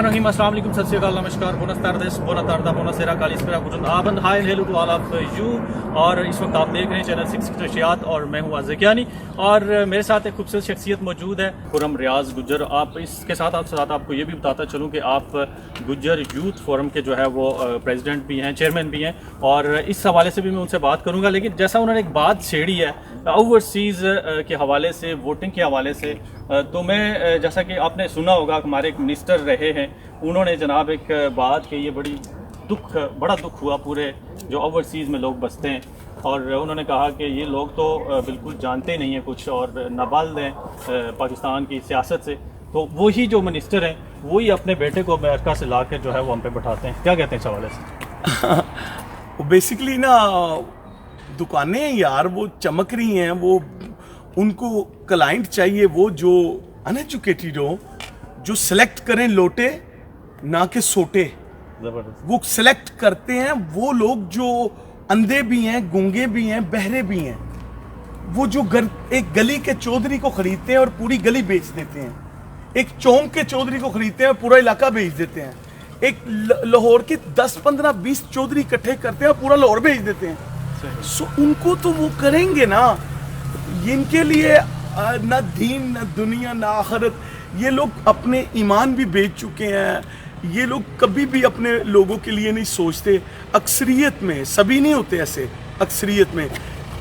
Bismillahirrahmanirrahim. Assalamu alaikum. Sat Sri Akal. Namaskar. Buenas tardes. Buona tarda. Buonasera. Kalispera. Guten Abend. Hi and hello to all of you. اور اس وقت آپ دیکھ رہے ہیں channel 6 نشریات اور میں ہوں عازق یانی اور میرے ساتھ ایک خوبصورت شخصیت موجود ہے خرم ریاض گجر. آپ اس کے ساتھ آپ کو یہ بھی بتاتا چلوں کہ آپ گجر یوتھ فورم کے جو ہے وہ پریزیڈنٹ بھی ہیں, چیئرمین بھی ہیں, اور اس حوالے سے بھی میں ان سے بات کروں گا. لیکن جیسا انہوں نے ایک بات چھیڑی ہے اوورسیز کے حوالے سے, ووٹنگ کے حوالے سے, تو میں جیسا کہ آپ نے سنا ہوگا کہ ہمارے ایک منسٹر رہے ہیں, انہوں نے جناب ایک بات کہ یہ بڑا دکھ ہوا پورے جو اوورسیز میں لوگ بستے ہیں, اور انہوں نے کہا کہ یہ لوگ تو بالکل جانتے نہیں ہیں کچھ اور نابالغ ہیں پاکستان کی سیاست سے. تو وہی جو منسٹر ہیں وہی اپنے بیٹے کو امریکہ سے لا کے جو ہے وہ ہم پہ بٹھاتے ہیں. کیا کہتے ہیں اس حوالے سے؟ بیسکلی نا دکانیں یار وہ چمک رہی ہیں, وہ ان کو کلائنٹ چاہیے وہ جو ان ایجوکیٹڈ ہو, جو سلیکٹ کریں لوٹے نہ کہ سوٹے. وہ سلیکٹ کرتے ہیں وہ لوگ جو اندھے بھی ہیں, گونگے بھی ہیں, بہرے بھی ہیں. وہ جو ایک گلی کے چودھری کو خریدتے ہیں اور پوری گلی بیچ دیتے ہیں, ایک چونک کے چودھری کو خریدتے ہیں اور پورا علاقہ بیچ دیتے ہیں, ایک لاہور کے 10 15 20 چودھری اکٹھے کرتے ہیں اور پورا لاہور بیچ دیتے ہیں. سو ان کو تو وہ کریں گے نا, ان کے لیے نہ دین نہ دنیا نہ آخرت. یہ لوگ اپنے ایمان بھی بیچ چکے ہیں, یہ لوگ کبھی بھی اپنے لوگوں کے لیے نہیں سوچتے. اکثریت میں, سبھی نہیں ہوتے ایسے, اکثریت میں.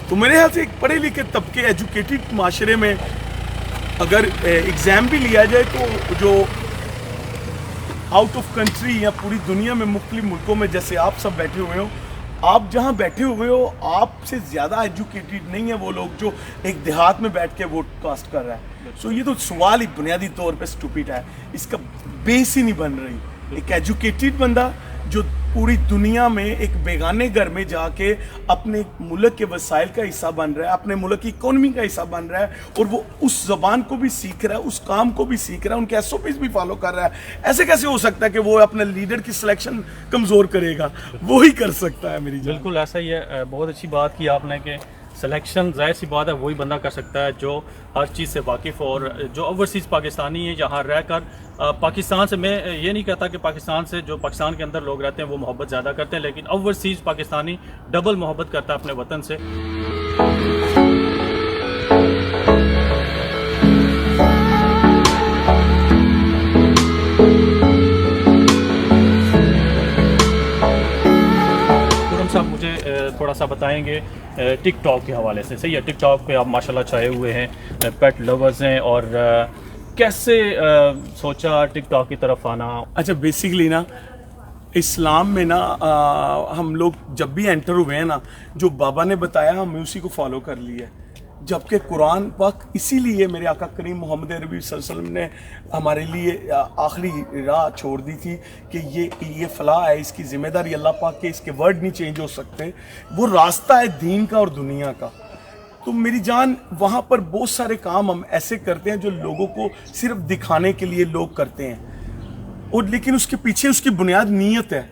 تو میرے خیال سے ایک پڑھے لکھے طبقے, ایجوکیٹڈ معاشرے میں اگر ایگزام بھی لیا جائے تو جو آؤٹ آف کنٹری یا پوری دنیا میں مختلف ملکوں میں جیسے آپ سب بیٹھے ہوئے ہو, آپ جہاں بیٹھے ہوئے ہو آپ سے زیادہ ایجوکیٹڈ نہیں ہے وہ لوگ جو ایک دیہات میں بیٹھ کے ووٹ کاسٹ کر رہا ہے. سو یہ تو سوال ہی بنیادی طور پہ سٹوپڈ ہے, اس کا بیس ہی نہیں بن رہی. ایک ایجوکیٹڈ بندہ جو پوری دنیا میں ایک بیگانے گھر میں جا کے اپنے ملک کے وسائل کا حصہ بن رہا ہے, اپنے ملک کی اکانومی کا حصہ بن رہا ہے, اور وہ اس زبان کو بھی سیکھ رہا ہے, اس کام کو بھی سیکھ رہا ہے, ان کے ایس او پیز بھی فالو کر رہا ہے. ایسے کیسے ہو سکتا ہے کہ وہ اپنے لیڈر کی سلیکشن کمزور کرے گا؟ وہی کر سکتا ہے. میری بالکل ایسا ہی ہے. بہت اچھی بات کی آپ نے کہ سلیکشن ظاہر سی بات ہے وہی بندہ کر سکتا ہے جو ہر چیز سے واقف ہو, اور جو اوورسیز پاکستانی ہیں یہاں رہ کر پاکستان سے, میں یہ نہیں کہتا کہ پاکستان سے جو پاکستان کے اندر لوگ رہتے ہیں وہ محبت زیادہ کرتے ہیں, لیکن اوورسیز پاکستانی ڈبل محبت کرتا ہے اپنے وطن سے. مجھے تھوڑا سا بتائیں گے ٹک ٹاک کے حوالے سے. صحیح ہے, ٹک ٹاک پہ آپ ماشاءاللہ چھائے ہوئے ہیں, پیٹ لورز ہیں, اور کیسے سوچا ٹک ٹاک کی طرف آنا؟ اچھا, بیسکلی نا اسلام میں نا ہم لوگ جب بھی انٹر ہوئے ہیں نا, جو بابا نے بتایا ہم نے اسی کو فالو کر لیا ہے. جبکہ قرآن پاک اسی لیے میرے آقا کریم محمد عربی صلی اللہ علیہ وسلم نے ہمارے لیے آخری راہ چھوڑ دی تھی کہ یہ فلاح ہے, اس کی ذمہ داری اللہ پاک کے, اس کے ورڈ نہیں چینج ہو سکتے, وہ راستہ ہے دین کا اور دنیا کا. تو میری جان وہاں پر بہت سارے کام ہم ایسے کرتے ہیں جو لوگوں کو صرف دکھانے کے لیے لوگ کرتے ہیں, اور لیکن اس کے پیچھے اس کی بنیاد نیت ہے.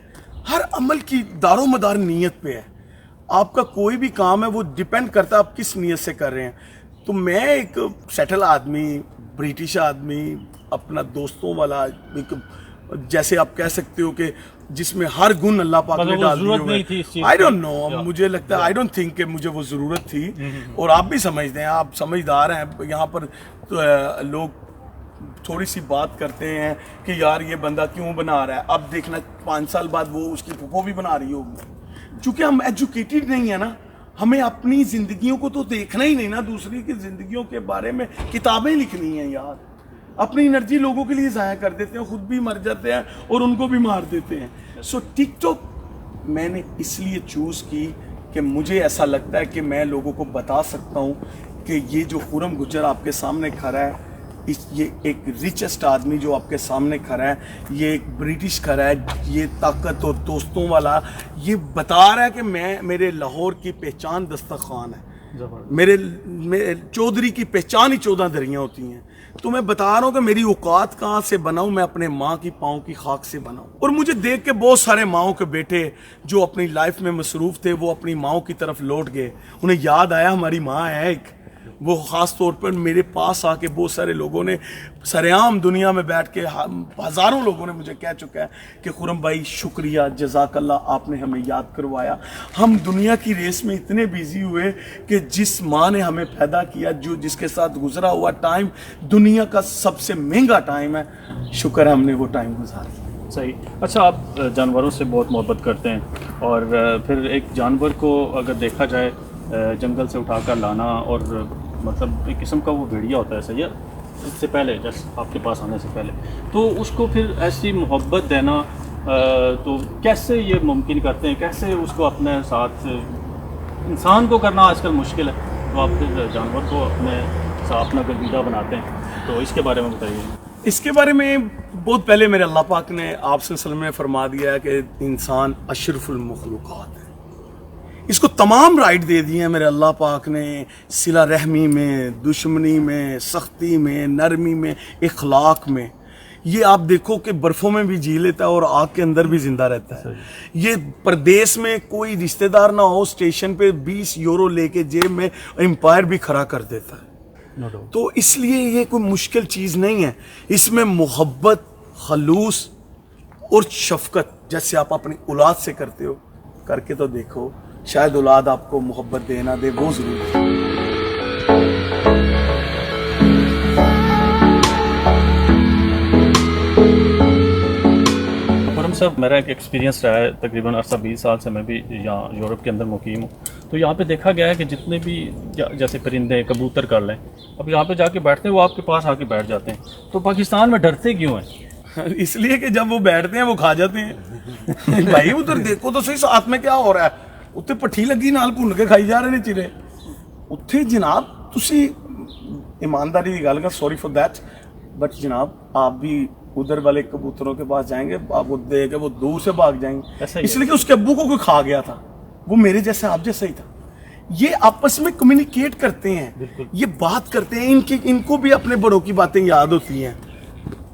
ہر عمل کی دار و مدار نیت پہ ہے. آپ کا کوئی بھی کام ہے وہ ڈیپینڈ کرتا ہے آپ کس نیت سے کر رہے ہیں. تو میں ایک سیٹل آدمی, برٹش آدمی, اپنا دوستوں والا, ایک جیسے آپ کہہ سکتے ہو کہ جس میں ہر گن اللہ پاک نے ڈال دیے ہوئے. آئی ڈونٹ نو, مجھے لگتا ہے آئی ڈونٹ تھنک کہ مجھے وہ ضرورت تھی, اور آپ بھی سمجھتے ہیں, آپ سمجھدار ہیں. یہاں پر لوگ تھوڑی سی بات کرتے ہیں کہ یار یہ بندہ کیوں بنا رہا ہے, اب دیکھنا 5 سال بعد وہ اس کی پھوپھو بھی بنا رہی ہوگی. چونکہ ہم ایجوکیٹڈ نہیں ہیں نا, ہمیں اپنی زندگیوں کو تو دیکھنا ہی نہیں نا, دوسری کی زندگیوں کے بارے میں کتابیں لکھنی ہیں یار. اپنی انرجی لوگوں کے لیے ضائع کر دیتے ہیں, خود بھی مر جاتے ہیں اور ان کو بھی مار دیتے ہیں. سو ٹک ٹاک میں نے اس لیے چوز کی کہ مجھے ایسا لگتا ہے کہ میں لوگوں کو بتا سکتا ہوں کہ یہ جو خرم گجر آپ کے سامنے کھڑا ہے, یہ ایک ریچسٹ آدمی جو آپ کے سامنے کھڑا ہے, یہ ایک برٹش کھڑا ہے, یہ طاقت اور دوستوں والا, یہ بتا رہا ہے کہ میرے لاہور کی پہچان دسترخوان ہے, میرے چودھری کی پہچان ہی 14 دریاں ہوتی ہیں. تو میں بتا رہا ہوں کہ میری اوقات کہاں سے بناؤں, میں اپنے ماں کی پاؤں کی خاک سے بناؤں. اور مجھے دیکھ کے بہت سارے ماؤں کے بیٹے جو اپنی لائف میں مصروف تھے وہ اپنی ماؤں کی طرف لوٹ گئے, انہیں یاد آیا ہماری ماں ہے ایک, وہ خاص طور پر میرے پاس آ کے بہت سارے لوگوں نے سرعام دنیا میں بیٹھ کے ہزاروں لوگوں نے مجھے کہہ چکا ہے کہ خرم بھائی شکریہ، جزاک اللہ، آپ نے ہمیں یاد کروایا. ہم دنیا کی ریس میں اتنے بیزی ہوئے کہ جس ماں نے ہمیں پیدا کیا، جو جس کے ساتھ گزرا ہوا ٹائم دنیا کا سب سے مہنگا ٹائم ہے، شکر ہے ہم نے وہ ٹائم گزارا. صحیح. اچھا، آپ جانوروں سے بہت محبت کرتے ہیں، اور پھر ایک جانور کو اگر دیکھا جائے جنگل سے اٹھا کر لانا، اور مطلب ایک قسم کا وہ بھیڑیا ہوتا ہے، صحیح ہے، اس سے پہلے جیسے آپ کے پاس آنے سے پہلے، تو اس کو پھر ایسی محبت دینا تو کیسے یہ ممکن کرتے ہیں؟ کیسے اس کو اپنے ساتھ، انسان کو کرنا آج کل مشکل ہے، تو آپ پھر جانور کو اپنے ساتھ اپنا گرویدہ بناتے ہیں، تو اس کے بارے میں بتائیے. اس کے بارے میں بہت پہلے میرے اللہ پاک نے آپ صلی اللہ علیہ وسلم نے فرما دیا ہے کہ انسان اشرف المخلوقات ہے. اس کو تمام رائٹ دے دی ہیں میرے اللہ پاک نے، صلہ رحمی میں، دشمنی میں، سختی میں، نرمی میں، اخلاق میں. یہ آپ دیکھو کہ برفوں میں بھی جی لیتا ہے اور آگ کے اندر بھی زندہ رہتا ہے. یہ پردیس میں کوئی رشتہ دار نہ ہو، اسٹیشن پہ 20 یورو لے کے جیب میں امپائر بھی کھڑا کر دیتا ہے. تو اس لیے یہ کوئی مشکل چیز نہیں ہے. اس میں محبت، خلوص اور شفقت جیسے آپ اپنی اولاد سے کرتے ہو، کر کے تو دیکھو، شاید اولاد آپ کو محبت دے نہ دے، وہ ضرور. صاحب، میرا ایک ایکسپیرینس رہا ہے، تقریباً عرصہ 20 سال سے میں بھی یہاں یورپ کے اندر مقیم ہوں. تو یہاں پہ دیکھا گیا ہے کہ جتنے بھی جیسے پرندے، کبوتر کر لیں، اب یہاں پہ جا کے بیٹھتے ہیں، وہ آپ کے پاس آ کے بیٹھ جاتے ہیں. تو پاکستان میں ڈرتے کیوں ہیں؟ اس لیے کہ جب وہ بیٹھتے ہیں وہ کھا جاتے ہیں. بھائی ادھر دیکھو تو صحیح، ساتھ میں کیا ہو رہا ہے. اتنے پٹھی لگی نال بھن کے کھائی جا رہے ہیں چیرے. اتنے جناب تسی ایمانداری کی گل کر، سوری فار دیٹ، بٹ جناب آپ بھی ادھر والے کبوتروں کے پاس جائیں گے، آپ کو دے کے وہ دور سے بھاگ جائیں گے، اس لیے کہ اس کے ابو کو کوئی کھا گیا تھا. وہ میرے جیسے آپ جیسا ہی تھا. یہ آپس میں کمیونیکیٹ کرتے ہیں، یہ بات کرتے ہیں، ان کو بھی اپنے بڑوں کی باتیں یاد ہوتی ہیں.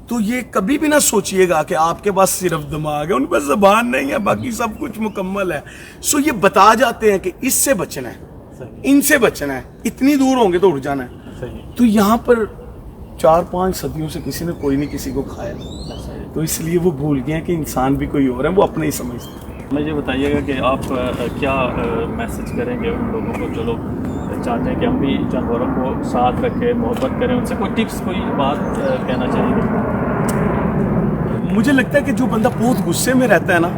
تو یہ کبھی بھی نہ سوچئے گا کہ آپ کے پاس صرف دماغ ہے، ان پہ زبان نہیں ہے، باقی سب کچھ مکمل ہے. سو یہ بتا جاتے ہیں کہ اس سے بچنا ہے، ان سے بچنا ہے، اتنی دور ہوں گے تو اٹھ جانا ہے. تو یہاں پر 4-5 صدیوں سے کسی نے کوئی نہیں کسی کو کھایا، تو اس لیے وہ بھول گئے ہیں کہ انسان بھی کوئی اور ہے، وہ اپنے ہی سمجھتے ہیں. مجھے بتائیے گا کہ آپ کیا میسج کریں گے ان لوگوں کو جو لوگ چاہتے ہیں کہ ہم بھی جانوروں کو ساتھ رکھیں، محبت کریں، ان سے کوئی ٹپس، کوئی بات کہنا چاہیے؟ مجھے لگتا ہے کہ جو بندہ بہت غصے میں رہتا ہے نا،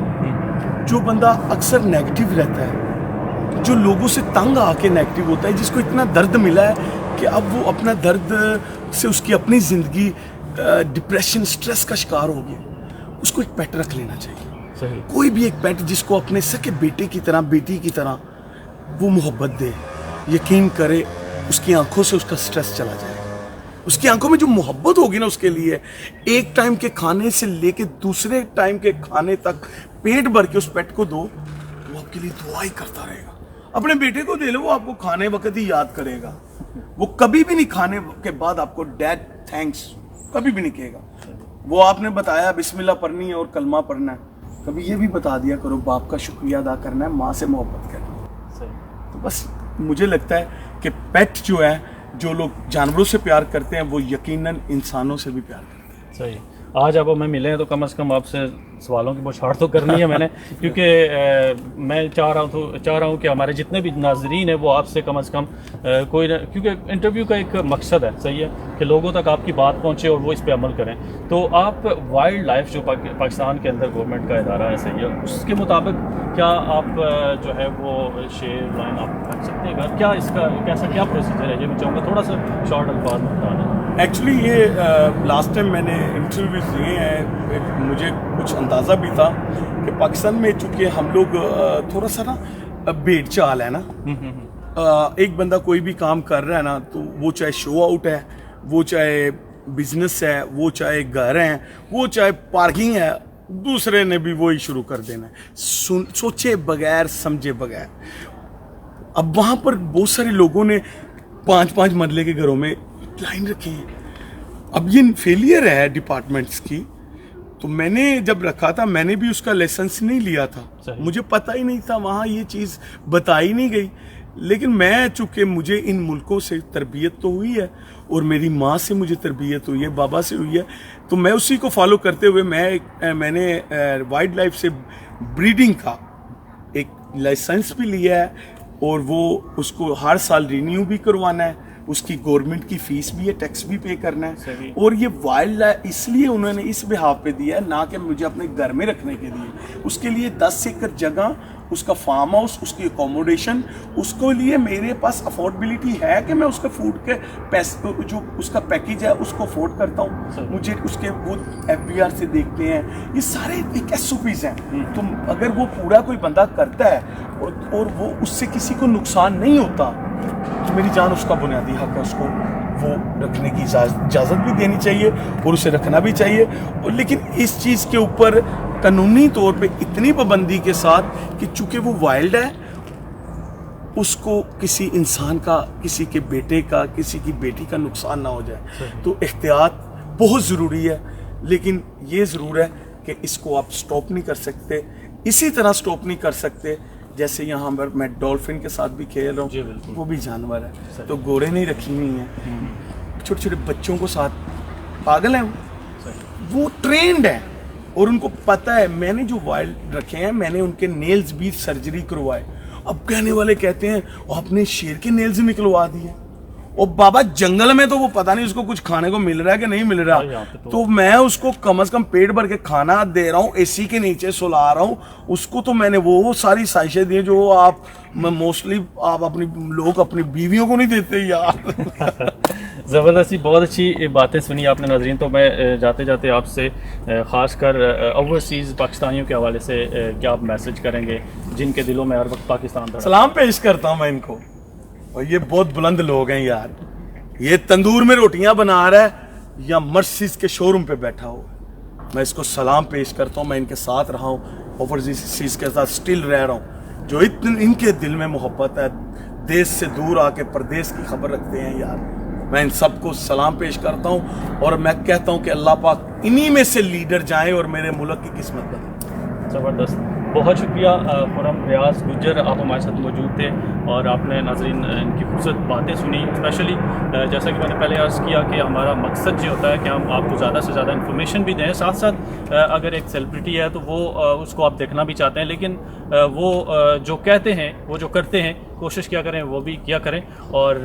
جو بندہ اکثر نیگیٹو رہتا ہے، جو لوگوں سے تنگ آ کے نیگیٹو ہوتا ہے، جس کو اتنا درد ملا ہے کہ اب وہ اپنا درد سے اس کی اپنی زندگی ڈپریشن، سٹریس کا شکار ہو گیا، اس کو ایک پیٹ رکھ لینا چاہیے. کوئی بھی ایک پیٹ جس کو اپنے سکے بیٹے کی طرح، بیٹی کی طرح وہ محبت دے. یقین کرے اس کی آنکھوں سے اس کا سٹریس چلا جائے. اس کی آنکھوں میں جو محبت ہوگی نا اس کے لیے، ایک ٹائم کے کھانے سے لے کے دوسرے ٹائم کے کھانے تک پیٹ بھر کے اس پیٹ کو دو، وہ آپ کے لیے دعا ہی کرتا رہے گا. اپنے بیٹے کو دے لو، وہ آپ کو کھانے وقت ہی یاد کرے گا. وہ کبھی بھی نہیں کھانے کے بعد آپ کو ڈیڈ تھینکس کبھی بھی نہیں کہے گا. وہ آپ نے بتایا بسم اللہ پڑھنی ہے اور کلمہ پڑھنا ہے، کبھی یہ بھی بتا دیا کرو باپ کا شکریہ ادا کرنا ہے، ماں سے محبت کرنا ہے. تو بس مجھے لگتا ہے کہ پیٹ جو ہے، جو لوگ جانوروں سے پیار کرتے ہیں، وہ یقیناً انسانوں سے بھی پیار کرتے ہیں. صحیح. آج آپ ہمیں ملے ہیں تو کم از کم آپ سے سوالوں کی بوچھاڑ تو کرنی ہے میں نے، کیونکہ میں چاہ رہا ہوں کہ ہمارے جتنے بھی ناظرین ہیں وہ آپ سے کم از کم کوئی، کیونکہ انٹرویو کا ایک مقصد ہے، صحیح ہے، کہ لوگوں تک آپ کی بات پہنچے اور وہ اس پہ عمل کریں. تو آپ وائلڈ لائف جو پاکستان کے اندر گورنمنٹ کا ادارہ ہے، صحیح ہے، اس کے مطابق کیا آپ جو ہے وہ شیئر لائن آپ رکھ سکتے ہیں؟ کیا اس کا کیسا کیا پروسیجر ہے؟ یہ میں چاہوں گا تھوڑا سا شارٹ الفاظ میں بتا دیں. ایکچولی یہ لاسٹ ٹائم میں نے انٹرویوز دیے ہیں، مجھے کچھ اندازہ بھی تھا کہ پاکستان میں چونکہ ہم لوگ تھوڑا سا نا بھیڑ چال ہے نا، ایک بندہ کوئی بھی کام کر رہا ہے نا، تو وہ چاہے شو آؤٹ ہے، وہ چاہے بزنس ہے، وہ چاہے گھر ہیں، وہ چاہے پارکنگ ہے، دوسرے نے بھی وہی شروع کر دینا ہے، سوچے بغیر، سمجھے بغیر. اب وہاں پر بہت سارے لوگوں نے 5-5 مرلے کے گھروں میں لائن رکھی ہے. اب یہ فیلئر ہے ڈپارٹمنٹس کی. تو میں نے جب رکھا تھا، میں نے بھی اس کا لائسنس نہیں لیا تھا، مجھے پتہ ہی نہیں تھا، وہاں یہ چیز بتائی نہیں گئی لیکن میں چونکہ مجھے ان ملکوں سے تربیت تو ہوئی ہے اور میری ماں سے مجھے تربیت ہوئی ہے, بابا سے ہوئی ہے, تو میں اسی کو فالو کرتے ہوئے میں نے وائلڈ لائف سے بریڈنگ کا ایک لائسنس بھی لیا ہے, اور وہ اس کو ہر سال رینیو بھی کروانا ہے, اس کی گورنمنٹ کی فیس بھی ہے, ٹیکس بھی پے کرنا ہے. اور یہ وائلڈ لائف اس لیے انہوں نے اس بہاف پہ دیا ہے, نہ کہ مجھے اپنے گھر میں رکھنے کے لیے. اس کے لیے 10 ایکڑ جگہ, اس کا فارم ہاؤس, اس کی اکوموڈیشن, اس کو لیے میرے پاس افورڈیبلٹی ہے کہ میں اس کے فوڈ کے پیسے جو اس کا پیکیج ہے اس کو افورڈ کرتا ہوں. مجھے اس کے وہ FBR سے دیکھتے ہیں, یہ سارے ایک SOPs ہیں. تو اگر وہ پورا کوئی بندہ کرتا ہے اور وہ اس سے کسی کو نقصان نہیں ہوتا, تو میری جان اس کا بنیادی حق ہے, اس کو وہ رکھنے کی اجازت بھی دینی چاہیے اور اسے رکھنا بھی چاہیے. لیکن اس چیز کے اوپر قانونی طور پہ اتنی پابندی کے ساتھ کہ چونکہ وہ وائلڈ ہے, اس کو کسی انسان کا, کسی کے بیٹے کا, کسی کی بیٹی کا نقصان نہ ہو جائے. تو احتیاط بہت ضروری ہے, لیکن یہ ضرور ہے کہ اس کو آپ سٹاپ نہیں کر سکتے. اسی طرح سٹاپ نہیں کر سکتے جیسے یہاں پر میں ڈولفن کے ساتھ بھی کھیل رہا ہوں, وہ بھی جانور ہے, تو گھوڑے نہیں رکھی ہوئی ہیں, چھوٹے چھوٹے بچوں کو ساتھ, پاگل ہیں وہ ٹرینڈ ہیں اور ان کو پتہ ہے. میں نے جو وائلڈ رکھے ہیں, میں نے ان کے نیلز بھی سرجری کروائے. اب کہنے والے کہتے ہیں آپ نے شیر کے نیلز نکلوا دیے, اور بابا جنگل میں تو وہ پتہ نہیں اس کو کچھ کھانے کو مل رہا ہے کہ نہیں مل رہا, تو میں اس کو کم از کم پیٹ بھر کے کھانا دے رہا ہوں, AC کے نیچے سلا رہا ہوں اس کو. تو میں نے وہ ساری سائشیں دی جو آپ موسٹلی آپ اپنی لوگ اپنی بیویوں کو نہیں دیتے یار. زبردستی, بہت اچھی باتیں سنی آپ نے ناظرین. تو میں جاتے جاتے آپ سے خاص کر اوورسیز پاکستانیوں کے حوالے سے کیا آپ میسج کریں گے جن کے دلوں میں ہر وقت پاکستان تھا؟ سلام پیش کرتا ہوں میں ان کو, اور یہ بہت بلند لوگ ہیں یار. یہ تندور میں روٹیاں بنا رہا ہے یا مرسیز کے شو روم پہ بیٹھا ہو, میں اس کو سلام پیش کرتا ہوں. میں ان کے ساتھ رہا ہوں, اوورسیز کے ساتھ سٹل رہ رہا ہوں, جو ان کے دل میں محبت ہے, دیش سے دور آ کے پردیس کی خبر رکھتے ہیں یار. میں ان سب کو سلام پیش کرتا ہوں, اور میں کہتا ہوں کہ اللہ پاک انہی میں سے لیڈر جائیں اور میرے ملک کی قسمت بدلیں. زبردست, بہت شکریہ خرم ریاض گجر, آپ ہمارے ساتھ موجود تھے اور آپ نے ناظرین ان کی خوبصورت باتیں سنی. اسپیشلی جیسا کہ میں نے پہلے عرض کیا کہ ہمارا مقصد یہ ہوتا ہے کہ ہم آپ کو زیادہ سے زیادہ انفارمیشن بھی دیں, ساتھ ساتھ اگر ایک سیلیبریٹی ہے تو وہ اس کو آپ دیکھنا بھی چاہتے ہیں, لیکن وہ جو کہتے ہیں, وہ جو کرتے ہیں, کوشش کیا کریں وہ بھی کیا کریں. اور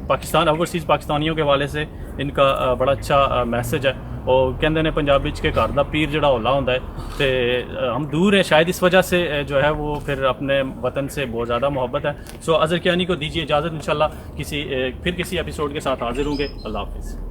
پاکستان اوورسیز پاکستانیوں کے حوالے سے ان کا بڑا اچھا میسج ہے. اور کہندے نے پنجابی کے گھر دا پیر جڑا ہولا ہوندا ہے, تے ہم دور ہیں شاید اس وجہ سے جو ہے وہ پھر اپنے وطن سے بہت زیادہ محبت ہے. سو اظہر کیانی کو دیجیے اجازت, انشاءاللہ کسی ایپیسوڈ کے ساتھ حاضر ہوں گے. اللہ حافظ.